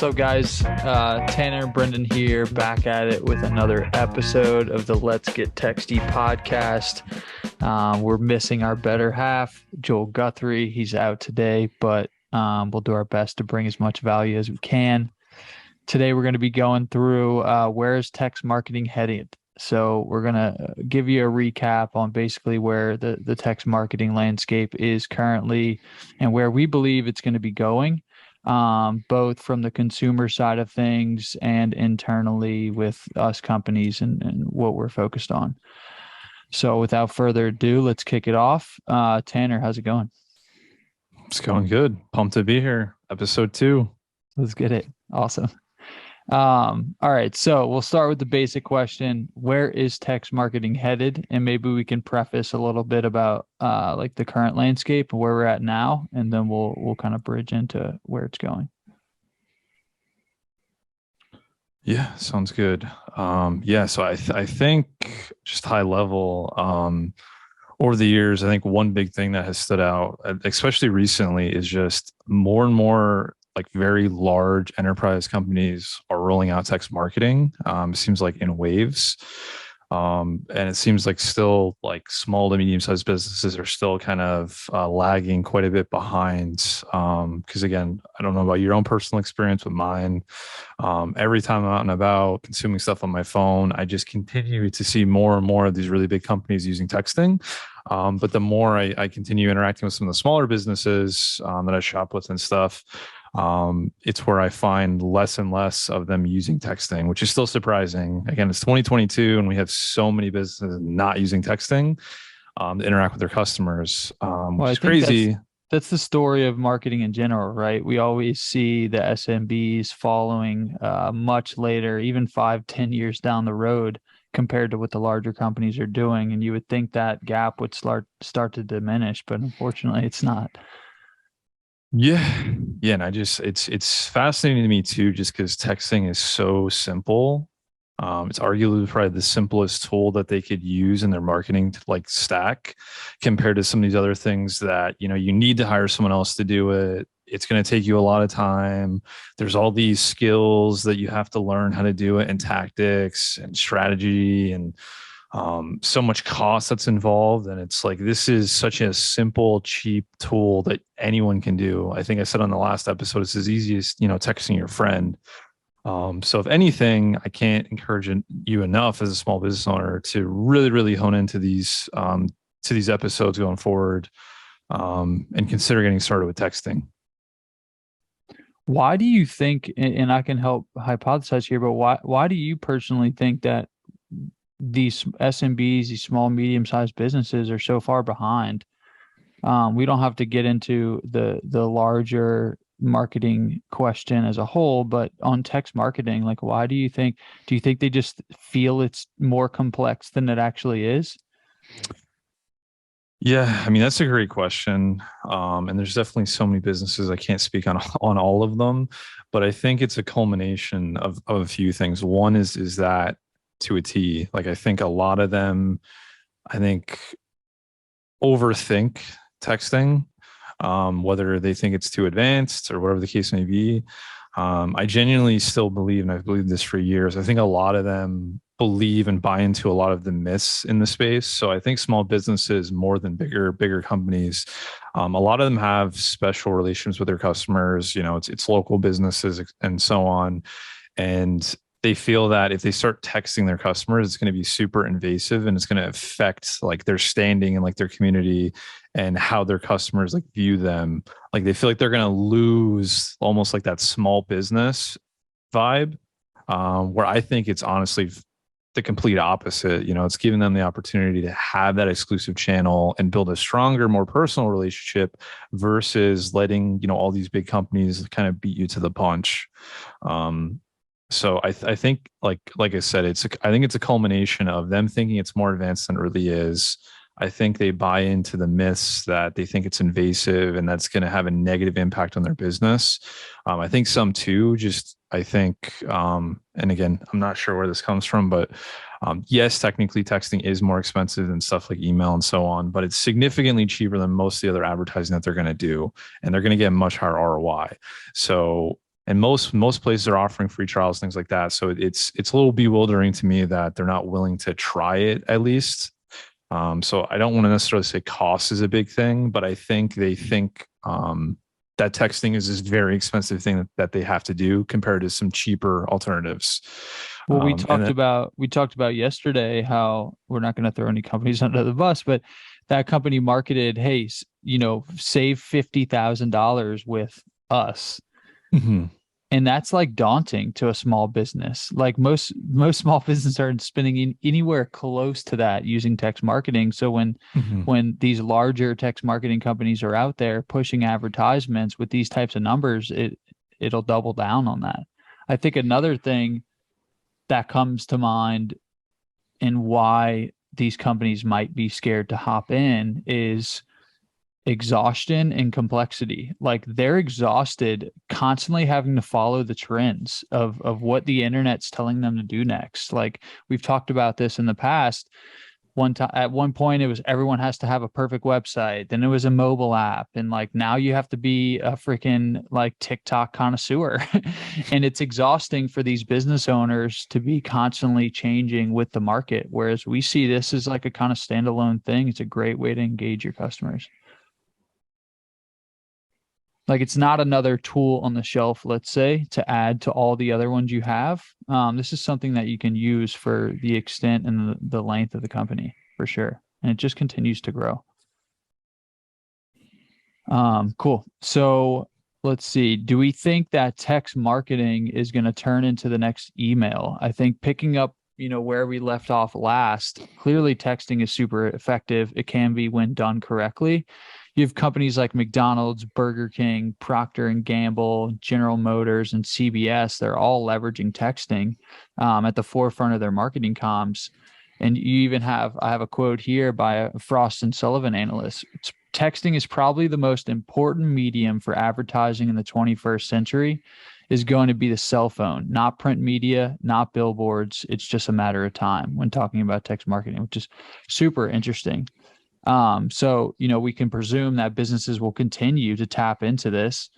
What's up, guys? Tanner and Brendan here, back at it with another episode of the Let's Get Texty podcast. We're missing our better half, Joel Guthrie. He's out today, but we'll do our best to bring as much value as we can. Today, we're going to be going through where is text marketing headed. So we're going to give you a recap on basically where the text marketing landscape is currently and where we believe it's going to be going. Both from the consumer side of things and internally with us companies and what we're focused on. So without further ado, let's kick it off. Tanner, how's it going? It's going good. Pumped to be here. Episode 2. Let's get it. Awesome. All right. So we'll start with the basic question. Where is text marketing headed? And maybe we can preface a little bit about like the current landscape and where we're at now, and then we'll kind of bridge into where it's going. Yeah, sounds good. So I think just high level, over the years, I think one big thing that has stood out, especially recently, is just more and more like very large enterprise companies are rolling out text marketing. It seems like in waves. And it seems like still like small to medium-sized businesses are still kind of lagging quite a bit behind. Because again, I don't know about your own personal experience, but mine, every time I'm out and about consuming stuff on my phone, I just continue to see more and more of these really big companies using texting. But the more I continue interacting with some of the smaller businesses that I shop with and stuff, it's where I find less and less of them using texting, which is still surprising. Again, it's 2022 and we have so many businesses not using texting to interact with their customers, which is crazy. That's the story of marketing in general, right? We always see the SMBs following much later, even 5-10 years down the road compared to what the larger companies are doing. And you would think that gap would start to diminish, but unfortunately it's not. Yeah. And it's fascinating to me too, just because texting is so simple. It's arguably probably the simplest tool that they could use in their marketing like stack compared to some of these other things that, you need to hire someone else to do it. It's going to take you a lot of time. There's all these skills that you have to learn how to do it and tactics and strategy and so much cost that's involved. And it's like, this is such a simple, cheap tool that anyone can do. I think I said on the last episode, it's as easy as, texting your friend. So if anything, I can't encourage you enough as a small business owner to really, really hone into these episodes going forward, and consider getting started with texting. Why do you think, and I can help hypothesize here, but why do you personally think that these SMBs, these small, medium-sized businesses are so far behind? We don't have to get into the larger marketing question as a whole, but on text marketing, like, why do you think they just feel it's more complex than it actually is? Yeah, I mean, that's a great question. And there's definitely so many businesses. I can't speak on all of them, but I think it's a culmination of a few things. One is that to a T, like I think a lot of them, overthink texting, whether they think it's too advanced or whatever the case may be. I genuinely still believe, and I've believed this for years, I think a lot of them believe and buy into a lot of the myths in the space. So I think small businesses, more than bigger companies, a lot of them have special relations with their customers. It's local businesses and so on. And they feel that if they start texting their customers, it's going to be super invasive and it's going to affect like their standing and like their community and how their customers like view them. Like they feel like they're going to lose almost like that small business vibe, where I think it's honestly the complete opposite. It's giving them the opportunity to have that exclusive channel and build a stronger, more personal relationship versus letting, all these big companies kind of beat you to the punch. So I think, like I said, I think it's a culmination of them thinking it's more advanced than it really is. I think they buy into the myths that they think it's invasive and that's going to have a negative impact on their business. I think some too, and again, I'm not sure where this comes from, but yes, technically texting is more expensive than stuff like email and so on, but it's significantly cheaper than most of the other advertising that they're going to do. And they're going to get much higher ROI. So, And most places are offering free trials, things like that. So it's a little bewildering to me that they're not willing to try it at least. So I don't want to necessarily say cost is a big thing, but I think they think that texting is this very expensive thing that they have to do compared to some cheaper alternatives. Well, And that, we talked about yesterday how we're not going to throw any companies under the bus, but that company marketed, hey, save $50,000 with us. mhm, And that's like daunting to a small business. Like most small businesses aren't spending anywhere close to that using text marketing. So mhm. when these larger text marketing companies are out there pushing advertisements with these types of numbers, it'll double down on that. I think another thing that comes to mind and why these companies might be scared to hop in is exhaustion and complexity. Like they're exhausted constantly having to follow the trends of what the internet's telling them to do next. Like we've talked about this in the past. One time at one point it was everyone has to have a perfect website, then it was a mobile app, and like now you have to be a freaking like TikTok connoisseur. And it's exhausting for these business owners to be constantly changing with the market, whereas we see this as like a kind of standalone thing. It's a great way to engage your customers. Like it's not another tool on the shelf, let's say, to add to all the other ones you have. This is something that you can use for the extent and the length of the company for sure. And it just continues to grow. Cool. So let's see. Do we think that text marketing is going to turn into the next email? I think picking up, where we left off last, clearly texting is super effective. It can be when done correctly. You have companies like McDonald's, Burger King, Procter and Gamble, General Motors, and CBS. They're all leveraging texting at the forefront of their marketing comms. And you even I have a quote here by a Frost and Sullivan analyst. Texting is probably the most important medium for advertising in the 21st century is going to be the cell phone, not print media, not billboards. It's just a matter of time when talking about text marketing, which is super interesting. So, we can presume that businesses will continue to tap into this,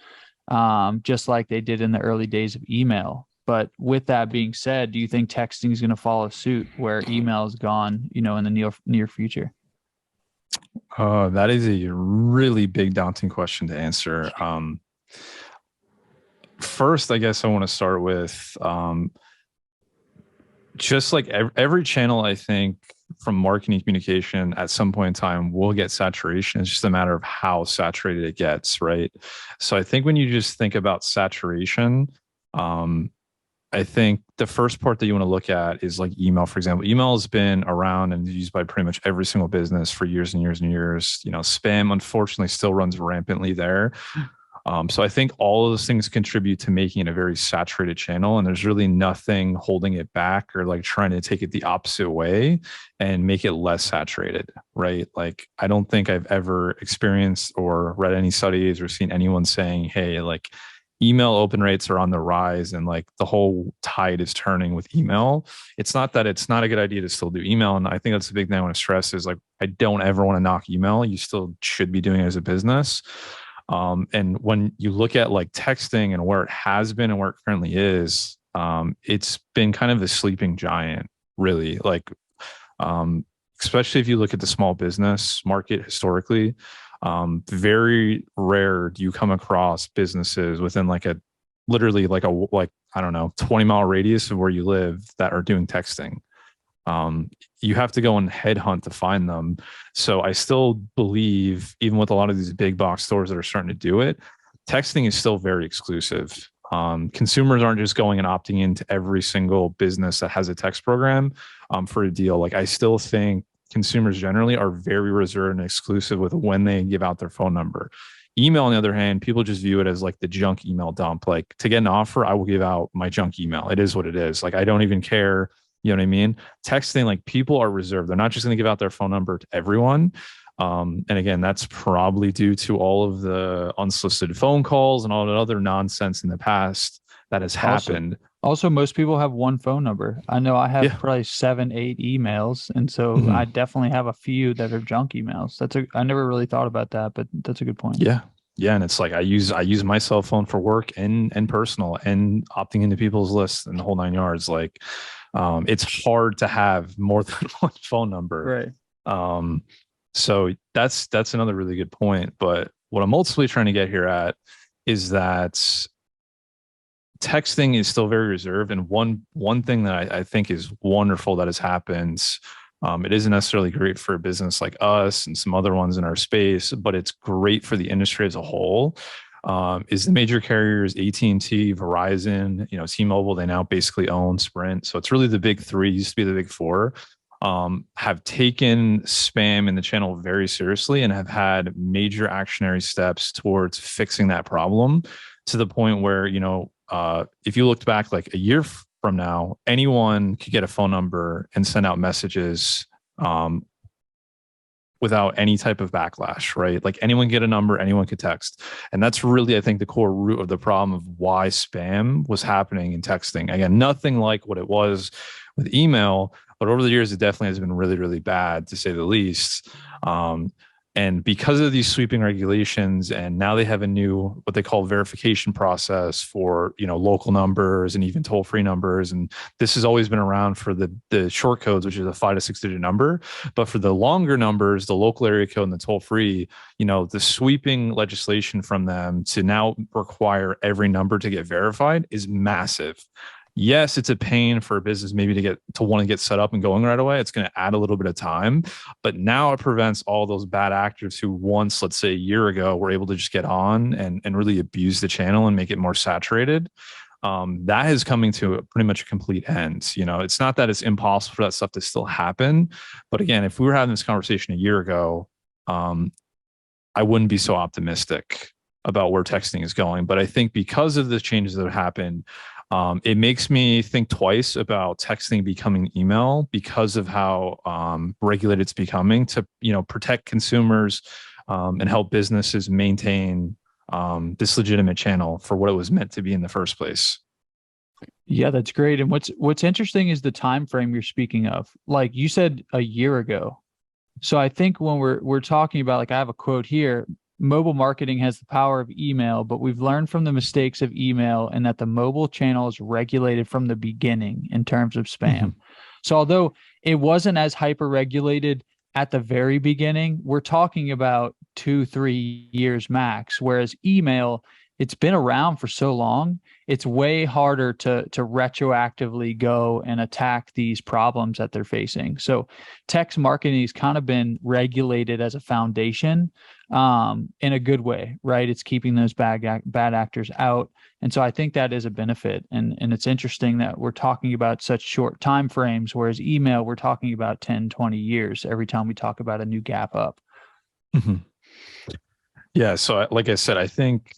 just like they did in the early days of email. But with that being said, do you think texting is going to follow suit where email is gone, in the near future? That is a really big, daunting question to answer. First, I guess I want to start with just like every channel, I think, from marketing communication at some point in time will get saturation. It's just a matter of how saturated it gets, right? So I think when you just think about saturation, I think the first part that you want to look at is like email, for example. Email has been around and used by pretty much every single business for years and years and years. Spam unfortunately still runs rampantly there. So I think all of those things contribute to making it a very saturated channel, and there's really nothing holding it back or like trying to take it the opposite way and make it less saturated, right? Like I don't think I've ever experienced or read any studies or seen anyone saying, hey, like email open rates are on the rise and like the whole tide is turning with email. It's not that it's not a good idea to still do email. And I think that's the big thing I want to stress is like, I don't ever want to knock email. You still should be doing it as a business. And when you look at like texting and where it has been and where it currently is, it's been kind of the sleeping giant, really. Like, especially if you look at the small business market historically, very rare do you come across businesses within like a literally like I don't know 20-mile radius of where you live that are doing texting. You have to go and headhunt to find them. So I still believe, even with a lot of these big box stores that are starting to do it, texting is still very exclusive. Consumers aren't just going and opting into every single business that has a text program for a deal. Like I still think consumers generally are very reserved and exclusive with when they give out their phone number. Email, on the other hand, people just view it as like the junk email dump. Like to get an offer, I will give out my junk email. It is what it is. Like I don't even care. You know what I mean? Texting, like people are reserved. They're not just going to give out their phone number to everyone. And again, that's probably due to all of the unsolicited phone calls and all the other nonsense in the past that has happened. Also, most people have one phone number. I know I have Yeah. probably 7, 8 emails, and so Mhm. I definitely have a few that are junk emails. I never really thought about that, but that's a good point. Yeah. Yeah, and it's like I use my cell phone for work and personal and opting into people's lists and the whole nine yards. Like, it's hard to have more than one phone number. Right. Um, so that's another really good point. But what I'm ultimately trying to get here at is that texting is still very reserved. And one thing that I think is wonderful that has happened. It isn't necessarily great for a business like us and some other ones in our space, but it's great for the industry as a whole. Is the major carriers AT&T, Verizon, T-Mobile, they now basically own Sprint. So it's really the big three, used to be the big four, have taken spam in the channel very seriously and have had major actionary steps towards fixing that problem to the point where, if you looked back like a year from now, anyone could get a phone number and send out messages without any type of backlash, right? Like anyone get a number, anyone could text. And that's really, I think, the core root of the problem of why spam was happening in texting. Again, nothing like what it was with email, but over the years, it definitely has been really, really bad to say the least. And because of these sweeping regulations, and now they have a new what they call verification process for local numbers and even toll-free numbers. And this has always been around for the short codes, which is a 5 to 6 digit number. But for the longer numbers, the local area code and the toll-free, the sweeping legislation from them to now require every number to get verified is massive. Yes, it's a pain for a business maybe to want to get set up and going right away. It's going to add a little bit of time, but now it prevents all those bad actors who once, let's say a year ago, were able to just get on and really abuse the channel and make it more saturated. That is coming to pretty much a complete end. It's not that it's impossible for that stuff to still happen, but again, if we were having this conversation a year ago, I wouldn't be so optimistic about where texting is going. But I think because of the changes that have happened, it makes me think twice about texting becoming email because of how regulated it's becoming to protect consumers and help businesses maintain this legitimate channel for what it was meant to be in the first place. Yeah, that's great. And what's interesting is the time frame you're speaking of. Like you said a year ago. So I think when we're talking about, like, I have a quote here: mobile marketing has the power of email, but we've learned from the mistakes of email and that the mobile channel is regulated from the beginning in terms of spam. Mm-hmm. So although it wasn't as hyper regulated at the very beginning, we're talking about 2-3 years max, whereas email, it's been around for so long, it's way harder to retroactively go and attack these problems that they're facing. So text marketing has kind of been regulated as a foundation, in a good way, right? It's keeping those bad actors out. And so I think that is a benefit. And it's interesting that we're talking about such short time frames, whereas email, we're talking about 10, 20 years every time we talk about a new gap up. Mm-hmm. Yeah. So like I said, I think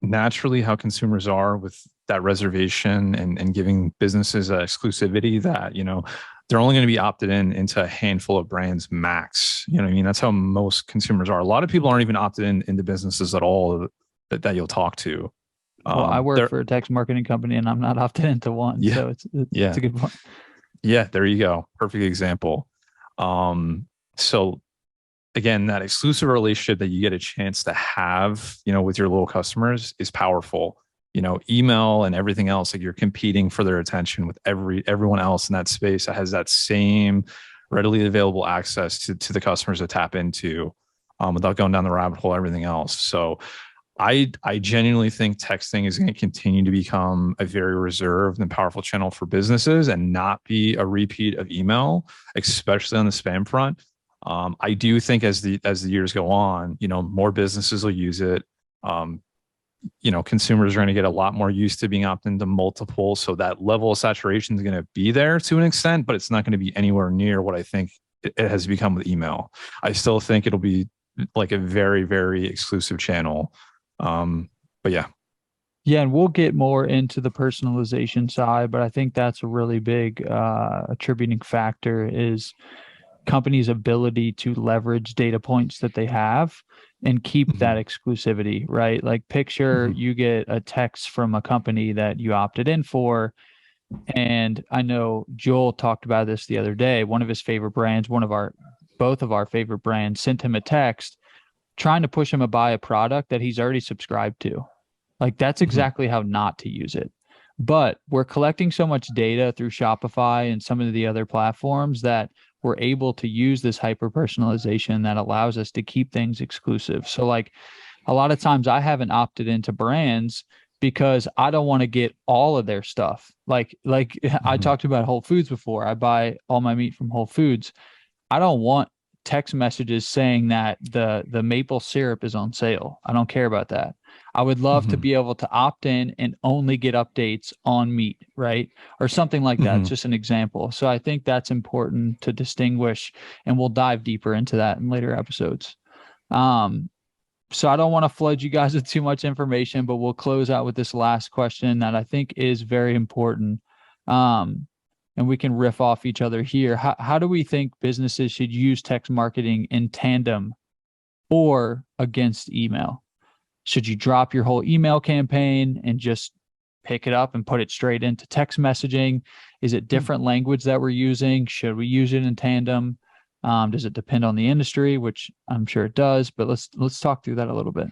naturally how consumers are with that reservation and giving businesses an exclusivity that, they're only going to be opted into a handful of brands max. You know what I mean? That's how most consumers are. A lot of people aren't even opted into businesses at all that you'll talk to. Well, I work for a text marketing company and I'm not opted into one. Yeah, So it's a good point. Yeah, there you go. Perfect example. So again, that exclusive relationship that you get a chance to have, with your little customers is powerful. Email and everything else, like you're competing for their attention with everyone else in that space that has that same readily available access to the customers to tap into, without going down the rabbit hole, everything else. So I genuinely think texting is going to continue to become a very reserved and powerful channel for businesses and not be a repeat of email, especially on the spam front. I do think as the years go on, more businesses will use it. Consumers are going to get a lot more used to being opted into multiple. So that level of saturation is going to be there to an extent, but it's not going to be anywhere near what I think it has become with email. I still think it'll be like a very, very exclusive channel. But yeah. Yeah, and we'll get more into the personalization side, but I think that's a really big attributing factor is companies' ability to leverage data points that they have and keep Mm-hmm. that exclusivity, right? Like picture you get a text from a company that you opted in for. And I know Joel talked about this the other day. One of his favorite brands, both of our favorite brands, sent him a text trying to push him to buy a product that he's already subscribed to. Like that's exactly how not to use it. But we're collecting so much data through Shopify and some of the other platforms that we're able to use this hyper personalization that allows us to keep things exclusive. So like a lot of times I haven't opted into brands because I don't want to get all of their stuff. Like I talked about Whole Foods before. I buy all my meat from Whole Foods. I don't want text messages saying that the maple syrup is on sale. I don't care about that. I would love to be able to opt in and only get updates on meat, right? Or something like that. It's just an example. So I think that's important to distinguish, and we'll dive deeper into that in later episodes. So I don't want to flood you guys with too much information, but we'll close out with this last question that I think is very important. And we can riff off each other here. How do we think businesses should use text marketing in tandem or against email? Should you drop your whole email campaign and just pick it up and put it straight into text messaging? Is it different language that we're using? Should we use it in tandem? Does it depend on the industry, which I'm sure it does, but let's talk through that a little bit.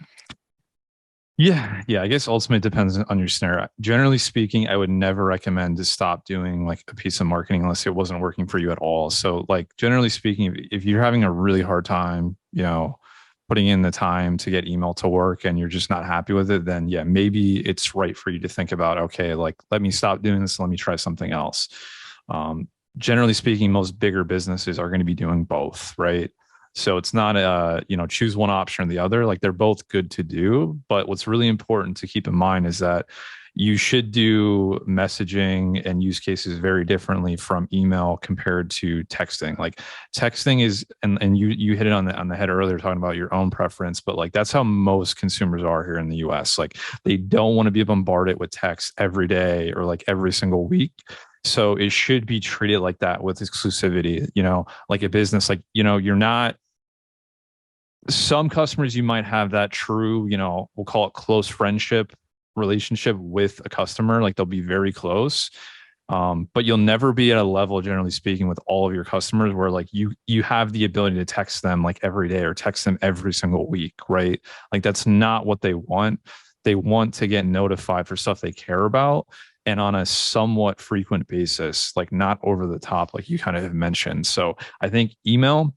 Yeah. I guess ultimately it depends on your scenario. Generally speaking, I would never recommend to stop doing like a piece of marketing unless it wasn't working for you at all. So like generally speaking, if you're having a really hard time, putting in the time to get email to work and you're just not happy with it, then yeah, maybe it's right for you to think about, okay, like let me stop doing this. Let me try something else. Generally speaking, most bigger businesses are going to be doing both, right? So it's not choose one option or the other. Like they're both good to do. But what's really important to keep in mind is that you should do messaging and use cases very differently from email compared to texting. Like texting is, and you hit it on the head earlier talking about your own preference, but like that's how most consumers are here in the US. Like they don't want to be bombarded with text every day or like every single week. So it should be treated like that with exclusivity, like a business, like, you're not, some customers, you might have that true, we'll call it close friendship relationship with a customer. Like they'll be very close. But you'll never be at a level, generally speaking, with all of your customers where like you have the ability to text them like every day or text them every single week, right? Like that's not what they want. They want to get notified for stuff they care about and on a somewhat frequent basis, like not over the top, like you kind of have mentioned. So I think email,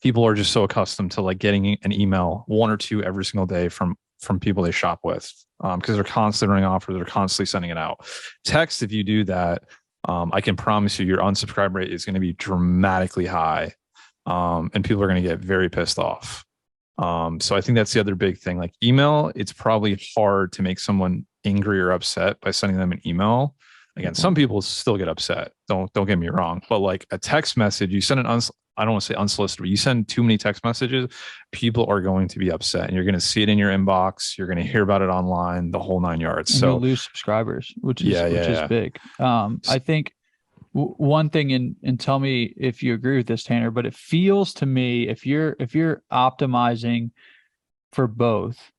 people are just so accustomed to like getting an email one or two every single day from people they shop with, because they're constantly running offers, they're constantly sending it out. Text, if you do that, I can promise you your unsubscribe rate is going to be dramatically high, and people are going to get very pissed off. So I think that's the other big thing. Like email, it's probably hard to make someone angry or upset by sending them an email. Again, some people still get upset. Don't get me wrong, but like a text message, you send I don't want to say unsolicited, but you send too many text messages, people are going to be upset, and you're going to see it in your inbox. You're going to hear about it online, the whole nine yards. And so you'll lose subscribers, which is big. I think one thing, and tell me if you agree with this, Tanner, but it feels to me if you're optimizing for both,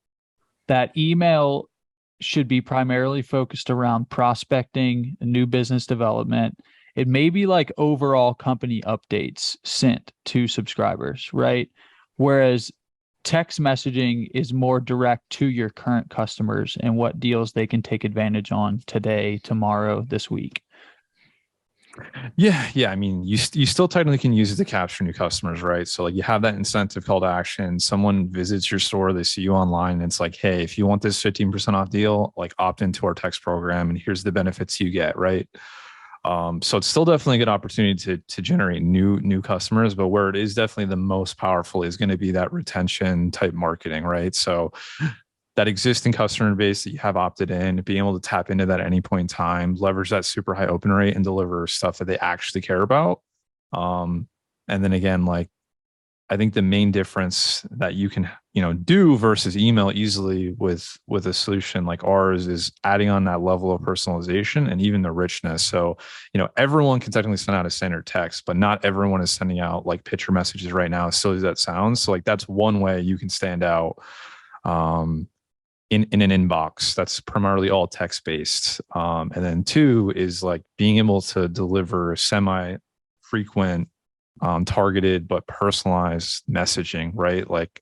that email should be primarily focused around prospecting, new business development. It may be like overall company updates sent to subscribers, right? Whereas text messaging is more direct to your current customers and what deals they can take advantage on today, tomorrow, this week. Yeah. I mean, you still technically can use it to capture new customers, right? So like you have that incentive call to action. Someone visits your store, they see you online, and it's like, hey, if you want this 15% off deal, like opt into our text program, and here's the benefits you get, right? So it's still definitely a good opportunity to generate new customers, but where it is definitely the most powerful is going to be that retention type marketing, right? So that existing customer base that you have opted in, being able to tap into that at any point in time, leverage that super high open rate and deliver stuff that they actually care about. And then again, like I think the main difference that you can, do versus email easily with a solution like ours is adding on that level of personalization and even the richness. So, everyone can technically send out a standard text, but not everyone is sending out like picture messages right now, as silly as that sounds. So like that's one way you can stand out. In an inbox that's primarily all text based. And then two is like being able to deliver semi frequent, targeted but personalized messaging, right? Like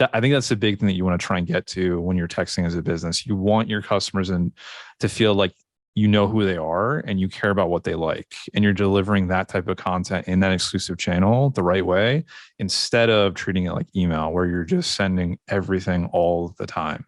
I think that's the big thing that you want to try and get to when you're texting as a business. You want your customers to feel like you know who they are and you care about what they like, and you're delivering that type of content in that exclusive channel the right way, instead of treating it like email where you're just sending everything all the time.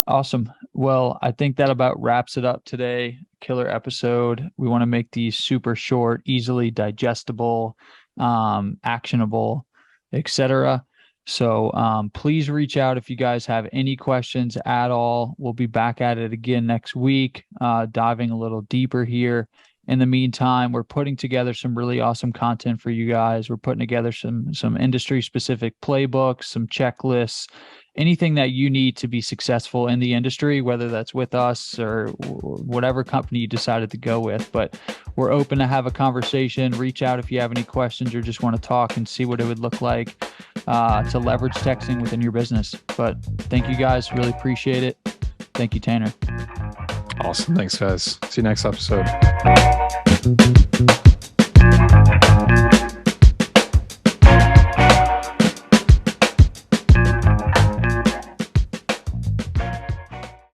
Awesome. Well, I think that about wraps it up today. Killer episode. We want to make these super short, easily digestible, actionable, etc. So please reach out if you guys have any questions at all. We'll be back at it again next week, diving a little deeper here. In the meantime, we're putting together some really awesome content for you guys. We're putting together some industry specific playbooks, some checklists, anything that you need to be successful in the industry, whether that's with us or whatever company you decided to go with. But we're open to have a conversation. Reach out if you have any questions or just want to talk and see what it would look like to leverage texting within your business. But thank you guys. Really appreciate it. Thank you, Tanner. Awesome. Thanks, guys. See you next episode.